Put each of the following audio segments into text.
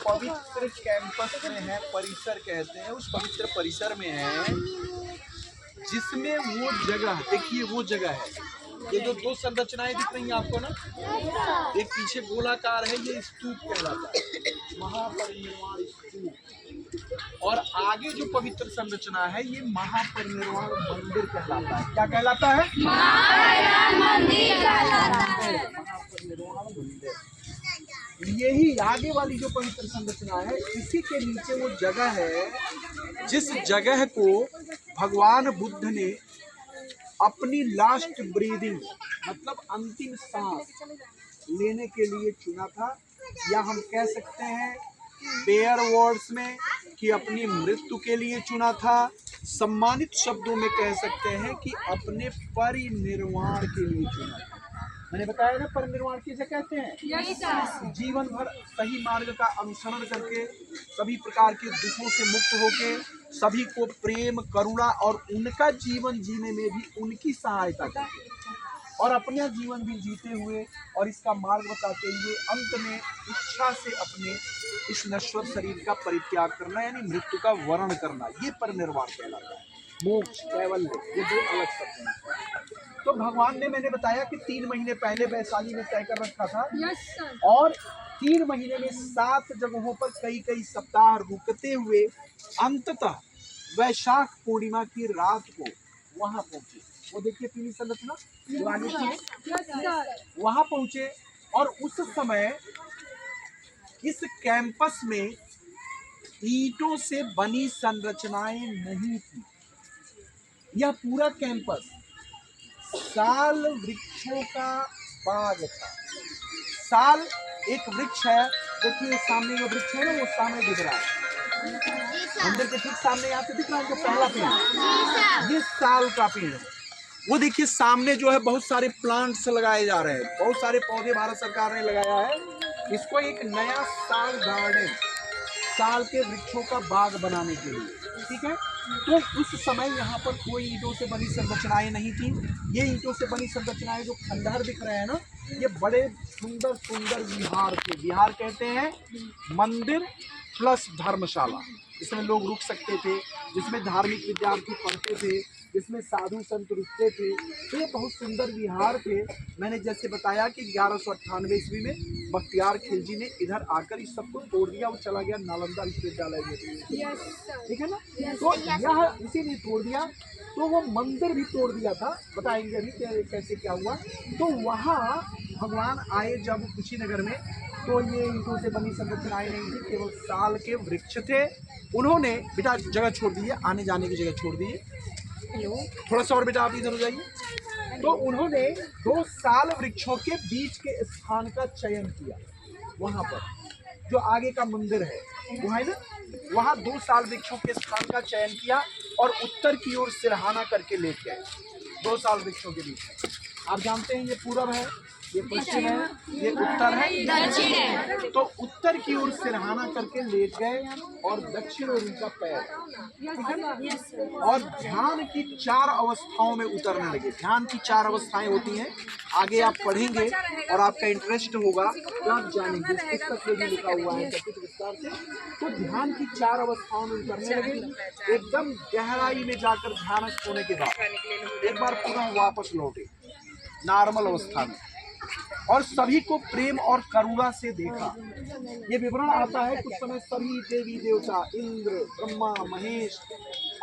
पवित्र कैंपस में है, परिसर कहते हैं, उस पवित्र परिसर में है जिसमें वो जगह, देखिए वो जगह है, ये जो दो संरचनाएं दिख रही हैं आपको ना, एक पीछे गोलाकार है, ये स्तूप कहलाता है, महापरिनिर्वाण स्तूप। और आगे जो पवित्र संरचना है ये महापरिनिर्वाण मंदिर कहलाता है। क्या कहलाता है? महापरिनिर्वाण मंदिर। यही आगे वाली जो पवित्र संरचना है, इसी के नीचे वो जगह है जिस जगह को भगवान बुद्ध ने अपनी लास्ट ब्रीदिंग मतलब अंतिम सांस लेने के लिए चुना था, या हम कह सकते हैं बेयर वर्ड्स में कि अपनी मृत्यु के लिए चुना था। सम्मानित शब्दों में कह सकते हैं कि अपने परिनिर्वाण के लिए चुना था। मैंने बताया ना परिनिर्वाण किसे कहते हैं? जीवन भर सही मार्ग का अनुसरण करके सभी प्रकार के दुखों से मुक्त होके सभी को प्रेम करुणा और उनका जीवन जीने में भी उनकी सहायता करके और अपना जीवन भी जीते हुए और इसका मार्ग बताते हुए अंत में इच्छा से अपने इस नश्वर शरीर का परित्याग करना यानी मृत्यु का वर्ण करना, ये परिनिर्वाण कहलाता है। मोक्ष, कैवल्य, ये दो अलग शब्द हैं। तो भगवान ने, मैंने बताया कि 3 महीने पहले वैशाली में तय कर रखा था और 3 महीने में 7 जगहों पर कई कई सप्ताह रुकते हुए अंततः वैशाख पूर्णिमा की रात को वहां पहुंचे। वो देखिए पीली संरचना वहां पहुंचे और उस समय इस कैंपस में ईंटों से बनी संरचनाएं नहीं थी। यह पूरा कैंपस साल वृक्षों का बाग था। साल एक वृक्ष है, देखिए सामने जो वृक्ष है ना, वो सामने दिख रहा है, मंदिर के ठीक सामने यहाँ से दिख रहा है जो पहला पेड़, ये साल का पेड़ है। वो देखिए सामने जो है बहुत सारे प्लांट्स लगाए जा रहे हैं, बहुत सारे पौधे भारत सरकार ने लगाया है। इसको एक नया साल गार्डन, साल के वृक्षों का बाग बनाने के लिए, ठीक है। तो उस समय यहाँ पर कोई ईंटों से बनी संरचनाएं नहीं थी। ये ईंटों से बनी संरचनाएं जो खंडहर दिख रहे हैं ना, ये बड़े सुंदर सुंदर विहार थे। विहार कहते हैं मंदिर प्लस धर्मशाला, जिसमें लोग रुक सकते थे, जिसमें धार्मिक विद्यार्थी पढ़ते थे, जिसमें साधु संत रुकते थे। तो ये बहुत सुंदर विहार थे। मैंने जैसे बताया कि 1198 ईस्वी में बख्तियार खिलजी ने इधर आकर इस सबको तोड़ दिया, वो चला गया नालंदा विश्वविद्यालय में, ठीक है ना। तो यह इसीलिए तोड़ दिया, तो वो मंदिर भी तोड़ दिया था, बताएंगे अभी कैसे क्या हुआ। तो वहाँ भगवान आए जब कुशीनगर में, तो ये ईंटों से बनी संरचनाएं नहीं थी, केवल साल के वृक्ष थे। उन्होंने बेटा जगह छोड़ दी है, आने जाने की जगह छोड़ दी है, थोड़ा सा और बेटा आप इधर हो जाइए। तो उन्होंने 2 साल वृक्षों के बीच के स्थान का चयन किया। वहां पर जो आगे का मंदिर है वो है ना, वहां 2 साल वृक्षों के स्थान का चयन किया और उत्तर की ओर सिरहाना करके ले गए। 2 साल वृक्षों के बीच, आप जानते हैं ये पूरब है, ये पश्चिम है, ये उत्तर है, दक्षिण है। तो उत्तर की ओर सिरहाना करके लेट गए और दक्षिण ओर उनका पैर, ठीक है ना। और ध्यान की 4 अवस्थाओं में उतरने लगे। ध्यान की 4 अवस्थाएं होती हैं, आगे आप पढ़ेंगे और आपका इंटरेस्ट होगा तो आप जानेंगे, इस पुस्तक में भी लिखा हुआ है सब विस्तार से। तो ध्यान की 4 अवस्थाओं में उतरने लगे। एकदम गहराई में जाकर ध्यानस्थ होने के बाद एक बार पुनः वापस लौटे नॉर्मल अवस्था में और सभी को प्रेम और करुणा से देखा। ये विवरण आता है कुछ समय सभी देवी देवता, इंद्र, ब्रह्मा, महेश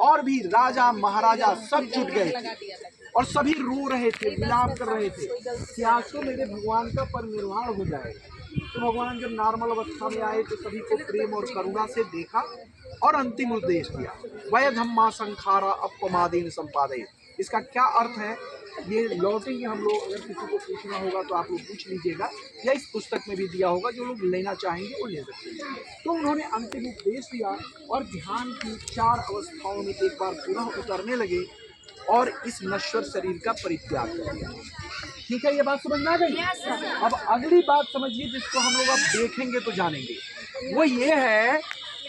और भी राजा महाराजा सब जुट गए थे और सभी रो रहे थे, विलाप कर रहे थे कि आज तो मेरे भगवान का परिनिर्वाण हो जाए। तो भगवान जब नॉर्मल अवस्था में आए तो सभी को प्रेम और करुणा से देखा और अंतिम उपदेश दिया, वय धम्मा संखारा अपमादीन संपादे। इसका क्या अर्थ है ये लौटेंगे हम लोग, अगर किसी को पूछना होगा तो आप लोग पूछ लीजिएगा, या इस पुस्तक में भी दिया होगा, जो लोग लेना चाहेंगे वो ले सकते हैं। तो उन्होंने अंतिम उपदेश दिया और ध्यान की 4 अवस्थाओं में एक बार पुनः उतरने लगे और इस नश्वर शरीर का परित्याग कर दिया। ठीक है, ये बात समझ में आ गई। अब अगली बात समझिए जिसको हम लोग अब देखेंगे तो जानेंगे, वो ये है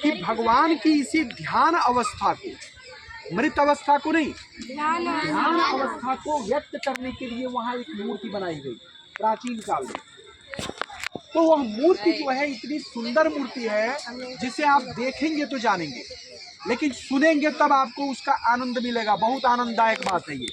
कि भगवान की इसी ध्यान अवस्था को, मृत अवस्था को नहीं, ध्यान अवस्था को व्यक्त करने के लिए वहां एक मूर्ति बनाई गई प्राचीन काल में। तो वह मूर्ति जो है इतनी सुंदर मूर्ति है जिसे आप देखेंगे तो जानेंगे, लेकिन सुनेंगे तब आपको उसका आनंद मिलेगा। बहुत आनंददायक बात है ये।